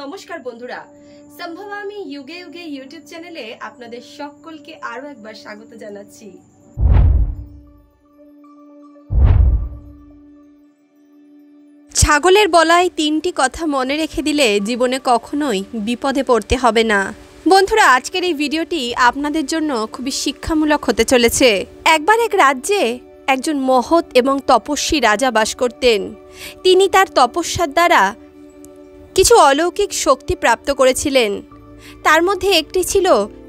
নমস্কার বন্ধুরা, সম্ভবামি যুগে যুগে ইউটিউব চ্যানেলে আপনাদের সকলকে আরো একবার স্বাগত জানাচ্ছি। ছাগলের বলায় তিনটি কথা মনে রেখে দিলে জীবনে কখনোই বিপদে পড়তে হবে না। বন্ধুরা, আজকের এই ভিডিওটি আপনাদের জন্য খুবই শিক্ষামূলক হতে চলেছে। একবার এক রাজ্যে একজন মহৎ এবং তপস্বী রাজা বাস করতেন। তিনি তার তপস্যার দ্বারা কিছু অলৌকিক শক্তি প্রাপ্ত করেছিলেন। তার মধ্যে একটি ছিল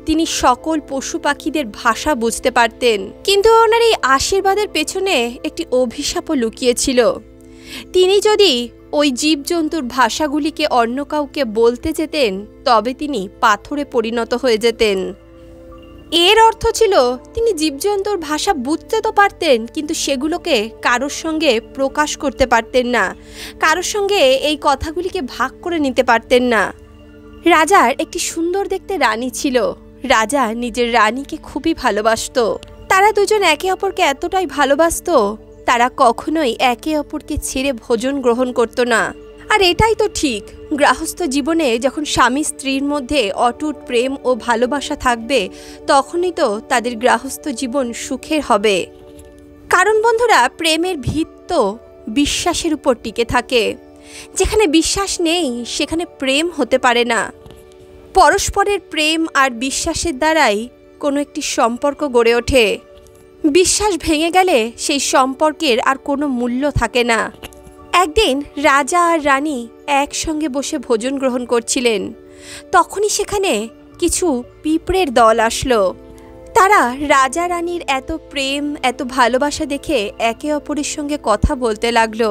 তিনি সকল পশু পাখিদের ভাষা বুঝতে পারতেন। কিন্তু ওনার এই আশীর্বাদের পেছনে একটি অভিশাপও লুকিয়েছিল। তিনি যদি ওই জীবজন্তুর ভাষাগুলিকে অন্য কাউকে বলতে যেতেন তবে তিনি পাথরে পরিণত হয়ে যেতেন। এর অর্থ ছিল তিনি জীবজন্তুর ভাষা বুঝতে তো পারতেন, কিন্তু সেগুলোকে কারোর সঙ্গে প্রকাশ করতে পারতেন না, কারোর সঙ্গে এই কথাগুলিকে ভাগ করে নিতে পারতেন না। রাজার একটি সুন্দর দেখতে রানী ছিল। রাজা নিজের রানীকে খুবই ভালোবাসত। তারা দুজন একে অপরকে এতটাই ভালোবাসত, তারা কখনোই একে অপরকে ছেড়ে ভোজন গ্রহণ করত না। আর এটাই তো ঠিক, গৃহস্থ জীবনে যখন স্বামী স্ত্রীর মধ্যে অটুট প্রেম ও ভালোবাসা থাকবে তখনই তো তাদের গৃহস্থ জীবন সুখের হবে। কারণ বন্ধুরা, প্রেমের ভিত তো বিশ্বাসের উপর টিকে থাকে। যেখানে বিশ্বাস নেই সেখানে প্রেম হতে পারে না। পরস্পরের প্রেম আর বিশ্বাসের দ্বারাই কোনো একটি সম্পর্ক গড়ে ওঠে। বিশ্বাস ভেঙে গেলে সেই সম্পর্কের আর কোনো মূল্য থাকে না। একদিন রাজা আর রানী একসঙ্গে বসে ভোজন গ্রহণ করছিলেন। তখনই সেখানে কিছু পিঁপড়ের দল আসলো। তারা রাজা রানীর এত প্রেম, এত ভালোবাসা দেখে একে অপরের সঙ্গে কথা বলতে লাগলো।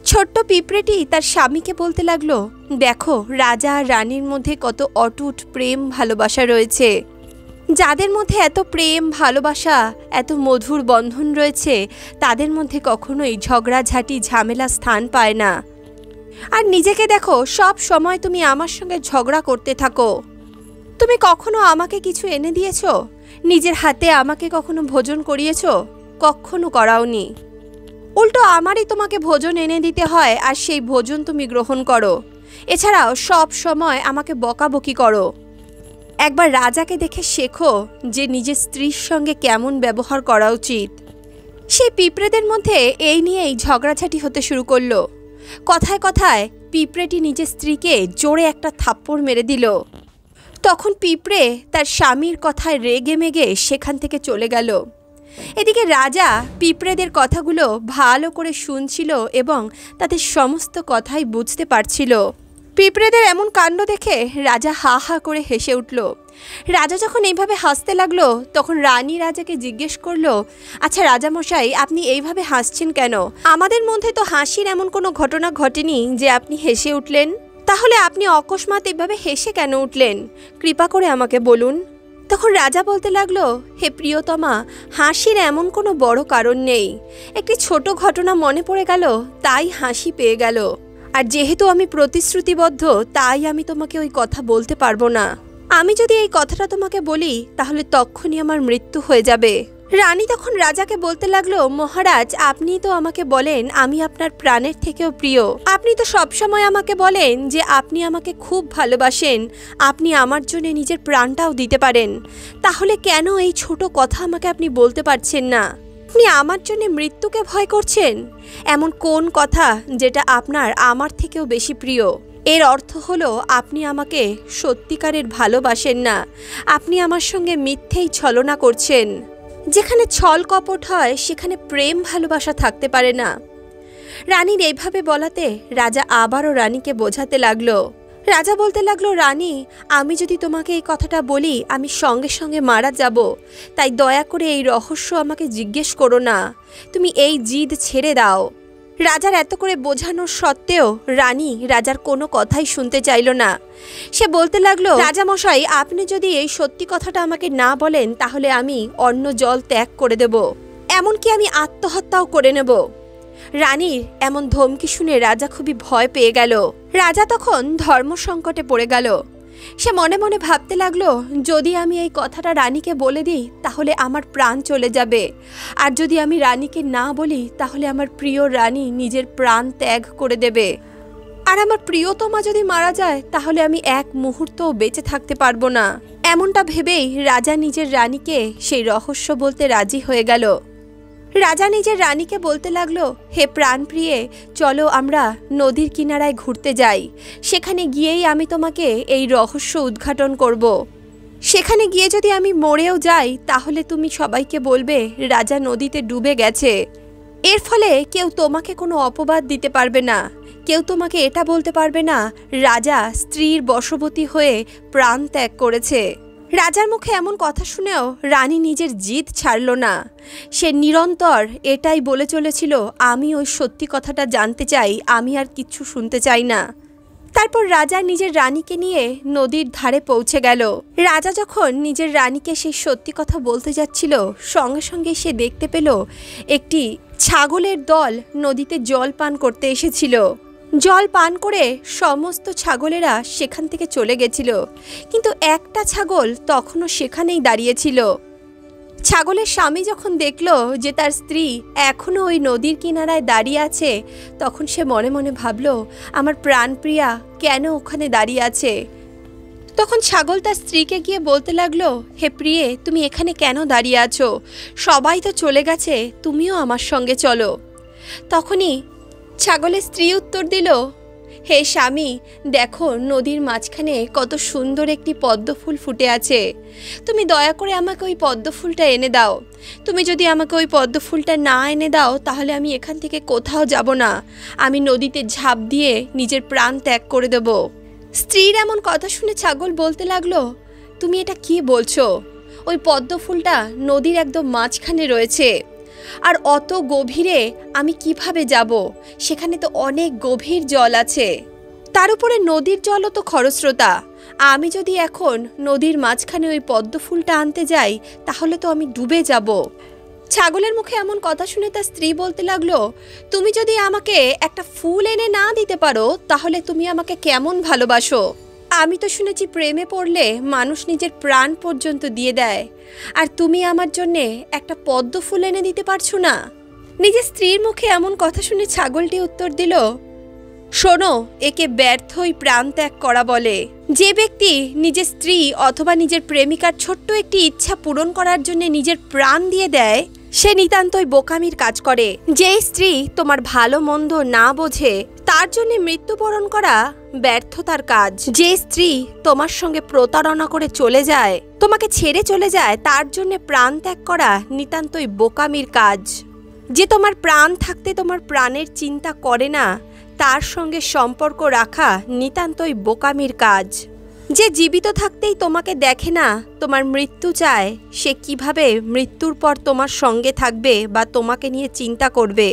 ছোট্ট পিঁপড়েটি তার স্বামীকে বলতে লাগলো, দেখো রাজা আর রানীর মধ্যে কত অটুট প্রেম ভালোবাসা রয়েছে। যাদের মধ্যে এত প্রেম ভালোবাসা, এত মধুর বন্ধন রয়েছে, তাদের মধ্যে কখনোই ঝগড়াঝাঁটি ঝামেলা স্থান পায় না। আর নিজেকে দেখো, সব সময় তুমি আমার সঙ্গে ঝগড়া করতে থাকো। তুমি কখনো আমাকে কিছু এনে দিয়েছো? নিজের হাতে আমাকে কখনো ভোজন করিয়েছো? কখনো করাওনি। উল্টো আমারই তোমাকে ভোজন এনে দিতে হয়, আর সেই ভোজন তুমি গ্রহণ করো। এছাড়াও সব সময় আমাকে বকাবকি করো। একবার রাজাকে দেখে শেখো যে নিজের স্ত্রীর সঙ্গে কেমন ব্যবহার করা উচিত। সেই পিঁপড়েদের মধ্যে এই নিয়েই ঝগড়াঝাটি হতে শুরু করলো। কথায় কথায় পিঁপড়েটি নিজের স্ত্রীকে জোরে একটা থাপ্পড় মেরে দিল। তখন পিঁপড়ে তার স্বামীর কথায় রেগে মেগে সেখান থেকে চলে গেল। এদিকে রাজা পিঁপড়েদের কথাগুলো ভালো করে শুনছিল এবং তাদের সমস্ত কথাই বুঝতে পারছিল। পিঁপড়েদের এমন কাণ্ড দেখে রাজা হা হা করে হেসে উঠল। রাজা যখন এইভাবে হাসতে লাগলো তখন রানী রাজাকে জিজ্ঞেস করলো, আচ্ছা রাজামশাই, আপনি এইভাবে হাসছেন কেন? আমাদের মধ্যে তো হাসির এমন কোনো ঘটনা ঘটেনি যে আপনি হেসে উঠলেন। তাহলে আপনি অকস্মাৎ এইভাবে হেসে কেন উঠলেন? কৃপা করে আমাকে বলুন। তখন রাজা বলতে লাগলো, হে প্রিয়তমা, হাসির এমন কোনো বড় কারণ নেই। একটি ছোট ঘটনা মনে পড়ে গেল, তাই হাসি পেয়ে গেল। আর যেহেতু আমি প্রতিশ্রুতিবদ্ধ, তাই আমি তোমাকে ওই কথা বলতে পারবো না। আমি যদি এই কথাটা তোমাকে বলি তাহলে তখনই আমার মৃত্যু হয়ে যাবে। রানী তখন রাজাকে বলতে লাগলো, মহারাজ, আপনি তো আমাকে বলেন আমি আপনার প্রাণের থেকেও প্রিয়। আপনি তো সবসময় আমাকে বলেন যে আপনি আমাকে খুব ভালোবাসেন, আপনি আমার জন্য নিজের প্রাণটাও দিতে পারেন। তাহলে কেন এই ছোট কথা আমাকে আপনি বলতে পারছেন না? আপনি আমার জন্য মৃত্যুকে ভয় করছেন? এমন কোন কথা যেটা আপনার আমার থেকেও বেশি প্রিয়? এর অর্থ হলো আপনি আমাকে সত্যিকারের ভালোবাসেন না, আপনি আমার সঙ্গে মিথ্যেই ছলনা করছেন। যেখানে ছল কপট হয় সেখানে প্রেম ভালোবাসা থাকতে পারে না। রানীর এইভাবে বলাতে রাজা আবারও রানীকে বোঝাতে লাগলো। রাজা বলতে লাগলো, রানী, আমি যদি তোমাকে এই কথাটা বলি আমি সঙ্গে সঙ্গে মারা যাব। তাই দয়া করে এই রহস্য আমাকে জিজ্ঞেস করো না, তুমি এই জিদ ছেড়ে দাও। রাজার এত করে বোঝানোর সত্ত্বেও রানী রাজার কোনো কথাই শুনতে চাইল না। সে বলতে লাগলো, রাজামশাই, আপনি যদি এই সত্যি কথাটা আমাকে না বলেন তাহলে আমি অন্ন জল ত্যাগ করে দেব, এমনকি আমি আত্মহত্যাও করে নেব। রানীর এমন ধমকি শুনে রাজা খুবই ভয় পেয়ে গেল। রাজা তখন ধর্ম সংকটে পড়ে গেল। সে মনে মনে ভাবতে লাগলো, যদি আমি এই কথাটা রানীকে বলে দিই তাহলে আমার প্রাণ চলে যাবে, আর যদি আমি রানীকে না বলি তাহলে আমার প্রিয় রানী নিজের প্রাণ ত্যাগ করে দেবে। আর আমার প্রিয়তমা যদি মারা যায় তাহলে আমি এক মুহূর্তও বেঁচে থাকতে পারবো না। এমনটা ভেবেই রাজা নিজের রানীকে সেই রহস্য বলতে রাজি হয়ে গেল। রাজা নিজের রানীকে বলতে লাগলো, হে প্রাণপ্রিয়ে, চলো আমরা নদীর কিনারায় ঘুরতে যাই। সেখানে গিয়েই আমি তোমাকে এই রহস্য উদ্ঘাটন করব। সেখানে গিয়ে যদি আমি মরেও যাই তাহলে তুমি সবাইকে বলবে রাজা নদীতে ডুবে গেছে। এর ফলে কেউ তোমাকে কোনো অপবাদ দিতে পারবে না, কেউ তোমাকে এটা বলতে পারবে না রাজা স্ত্রীর বশবর্তী হয়ে প্রাণ ত্যাগ করেছে। রাজার মুখে এমন কথা শুনেও রানী নিজের জিদ ছাড়ল না। সে নিরন্তর এটাই বলে চলেছিল, আমি ওই সত্যি কথাটা জানতে চাই, আমি আর কিচ্ছু শুনতে চাই না। তারপর রাজা নিজের রানীকে নিয়ে নদীর ধারে পৌঁছে গেল। রাজা যখন নিজের রানীকে সেই সত্যি কথা বলতে যাচ্ছিল, সঙ্গে সঙ্গে সে দেখতে পেল একটি ছাগলের দল নদীতে জল পান করতে এসেছিল। জল পান করে সমস্ত ছাগলেরা সেখান থেকে চলে গেছিল, কিন্তু একটা ছাগল তখনও সেখানেই দাঁড়িয়েছিল। ছাগলের স্বামী যখন দেখল যে তার স্ত্রী এখনও ওই নদীর কিনারায় দাঁড়িয়ে আছে, তখন সে মনে মনে ভাবল, আমার প্রাণপ্রিয়া কেন ওখানে দাঁড়িয়ে আছে। তখন ছাগল তার স্ত্রীকে গিয়ে বলতে লাগলো, হে প্রিয়ে, তুমি এখানে কেন দাঁড়িয়ে আছো? সবাই তো চলে গেছে, তুমিও আমার সঙ্গে চলো। তখনই ছাগলের স্ত্রী উত্তর দিল, হে স্বামী, দেখো নদীর মাঝখানে কত সুন্দর একটি পদ্ম ফুল ফুটে আছে, তুমি দয়া করে আমাকে ওই পদ্ম ফুলটা এনে দাও। তুমি যদি আমাকে ওই পদ্ম ফুলটা না এনে দাও তাহলে আমি এখান থেকে কোথাও যাব না, আমি নদীতে ঝাঁপ দিয়ে নিজের প্রাণ ত্যাগ করে দেব। স্ত্রীর এমন কথা শুনে ছাগল বলতে লাগলো, তুমি এটা কি বলছো? ওই পদ্ম ফুলটা নদীর একদম মাঝখানে রয়েছে, আর অত গভীরে আমি কিভাবে যাব? সেখানে তো অনেক গভীর জল আছে, তার উপরে নদীর জলও তো খরস্রোতা। আমি যদি এখন নদীর মাঝখানে ওই পদ্ম ফুলটা আনতে যাই তাহলে তো আমি ডুবে যাব। ছাগলের মুখে এমন কথা শুনে তার স্ত্রী বলতে লাগলো, তুমি যদি আমাকে একটা ফুল এনে না দিতে পারো তাহলে তুমি আমাকে কেমন ভালোবাসো? আমি তো শুনেছি প্রেমে পড়লে মানুষ নিজের প্রাণ পর্যন্ত দিয়ে দেয়, আর তুমি আমার জন্যে একটা পদ্ম ফুল এনে দিতে পারছো না? নিজের স্ত্রীর মুখে এমন কথা শুনে ছাগলটি উত্তর দিল, শোনো, একে ব্যর্থই প্রাণ ত্যাগ করা বলে। যে ব্যক্তি নিজের স্ত্রী অথবা নিজের প্রেমিকার ছোট্ট একটি ইচ্ছা পূরণ করার জন্য নিজের প্রাণ দিয়ে দেয়, সে নিতান্তই বোকামির কাজ করে। যে স্ত্রী তোমার ভালো মন্দ না বোঝে তার জন্য মৃত্যুবরণ করা ব্যর্থতার কাজ। যে স্ত্রী তোমার সঙ্গে প্রতারণা করে চলে যায়, তোমাকে ছেড়ে চলে যায়, তার জন্য প্রাণ ত্যাগ করা নিতান্তই বোকামির কাজ। যে তোমার প্রাণ থাকতে তোমার প্রাণের চিন্তা করে না, তার সঙ্গে সম্পর্ক রাখা নিতান্তই বোকামির কাজ। যে জীবিত থাকতেই তোমাকে দেখে না, তোমার মৃত্যু চায়, সে কিভাবে মৃত্যুর পর তোমার সঙ্গে থাকবে বা তোমাকে নিয়ে চিন্তা করবে?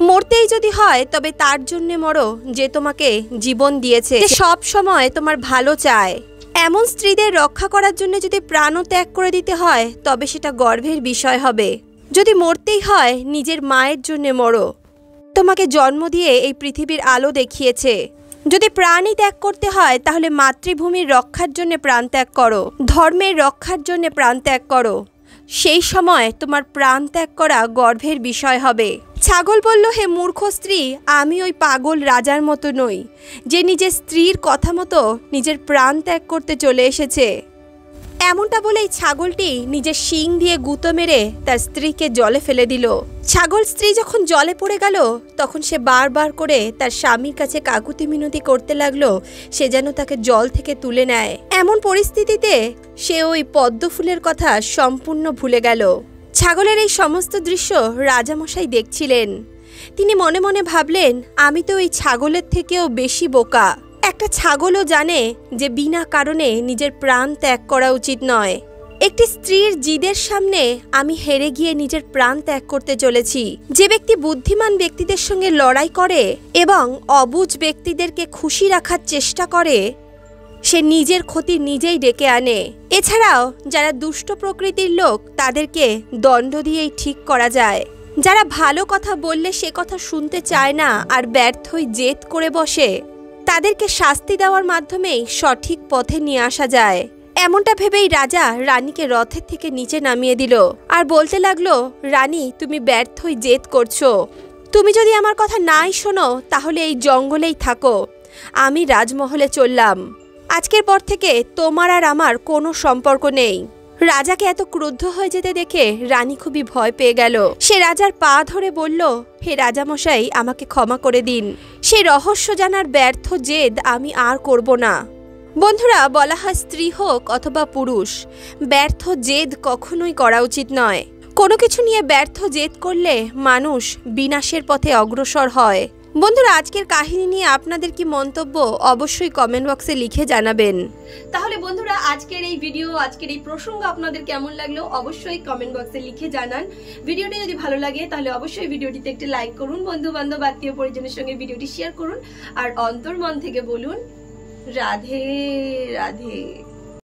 মরতেই যদি হয় তবে তার জন্যে মরো যে তোমাকে জীবন দিয়েছে, সব সময় তোমার ভালো চায়। এমন স্ত্রীদের রক্ষা করার জন্য যদি প্রাণও ত্যাগ করে দিতে হয় তবে সেটা গর্বের বিষয় হবে। যদি মরতেই হয় নিজের মায়ের জন্যে মরো, তোমাকে জন্ম দিয়ে এই পৃথিবীর আলো দেখিয়েছে। যদি প্রাণই ত্যাগ করতে হয় তাহলে মাতৃভূমির রক্ষার জন্য প্রাণ ত্যাগ করো, ধর্মের রক্ষার জন্য প্রাণ ত্যাগ করো, সেই সময় তোমার প্রাণ ত্যাগ করা গর্বের বিষয় হবে। ছাগল বলল, হে মূর্খ স্ত্রী, আমি ওই পাগল রাজার মতো নই যে নিজের স্ত্রীর কথা মতো নিজের প্রাণ ত্যাগ করতে চলে এসেছে। এমনটা বলেই ছাগলটি নিজের শিং দিয়ে গুঁতো মেরে তার স্ত্রীকে জলে ফেলে দিল। ছাগল স্ত্রী যখন জলে পড়ে গেল তখন সে বারবার করে তার স্বামীর কাছে কাকুতি মিনতি করতে লাগলো সে যেন তাকে জল থেকে তুলে নেয়। এমন পরিস্থিতিতে সে ওই পদ্ম ফুলের কথা সম্পূর্ণ ভুলে গেল। ছাগলের এই সমস্ত দৃশ্য রাজামশাই দেখছিলেন। তিনি মনে মনে ভাবলেন, আমি তো ওই ছাগলের থেকেও বেশি বোকা। একটা ছাগলও জানে যে বিনা কারণে নিজের প্রাণ ত্যাগ করা উচিত নয়। একটি স্ত্রীর জিদের সামনে আমি হেরে গিয়ে নিজের প্রাণ ত্যাগ করতে চলেছি। যে ব্যক্তি বুদ্ধিমান ব্যক্তিদের সঙ্গে লড়াই করে এবং অবুঝ ব্যক্তিদেরকে খুশি রাখার চেষ্টা করে, সে নিজের ক্ষতি নিজেই ডেকে আনে। এছাড়াও যারা দুষ্ট প্রকৃতির লোক তাদেরকে দণ্ড দিয়েই ঠিক করা যায়। যারা ভালো কথা বললে সে কথা শুনতে চায় না আর ব্যর্থই জেদ করে বসে, তাদেরকে শাস্তি দেওয়ার মাধ্যমেই সঠিক পথে নিয়ে আসা যায়। এমনটা ভেবেই রাজা রানীকে রথের থেকে নিচে নামিয়ে দিল আর বলতে লাগলো, রানী, তুমি ব্যর্থই জেদ করছো। তুমি যদি আমার কথা নাই শোনো তাহলে এই জঙ্গলেই থাকো। আমি রাজমহলে চললাম। আজকের পর থেকে তোমার আর আমার কোনো সম্পর্ক নেই। রাজাকে এত ক্রুদ্ধ হয়ে যেতে দেখে রানী খুবই ভয় পেয়ে গেল। সে রাজার পা ধরে বলল, হে রাজামশাই, আমাকে ক্ষমা করে দিন। সেই রহস্য জানার ব্যর্থ জেদ আমি আর করব না। বন্ধুরা, বলা হয় স্ত্রী হোক অথবা পুরুষ, ব্যর্থ জেদ কখনোই করা উচিত নয়। কোনো কিছু নিয়ে ব্যর্থ জেদ করলে মানুষ বিনাশের পথে অগ্রসর হয়। বন্ধুরা, আজকের কাহিনী নিয়ে আপনাদের কি মন্তব্য অবশ্যই কমেন্ট বক্সে লিখে জানাবেন। তাহলে বন্ধুরা, আজকের এই ভিডিও, আজকের এই প্রসঙ্গ আপনাদের কেমন লাগলো অবশ্যই কমেন্ট বক্সে লিখে জানান। ভিডিওটি যদি ভালো লাগে তাহলে অবশ্যই ভিডিওটিতে একটি লাইক করুন, বন্ধু বান্ধব আত্মীয় পরিজনের সঙ্গে ভিডিওটি শেয়ার করুন, আর অন্তর্মন থেকে বলুন রাধে রাধে।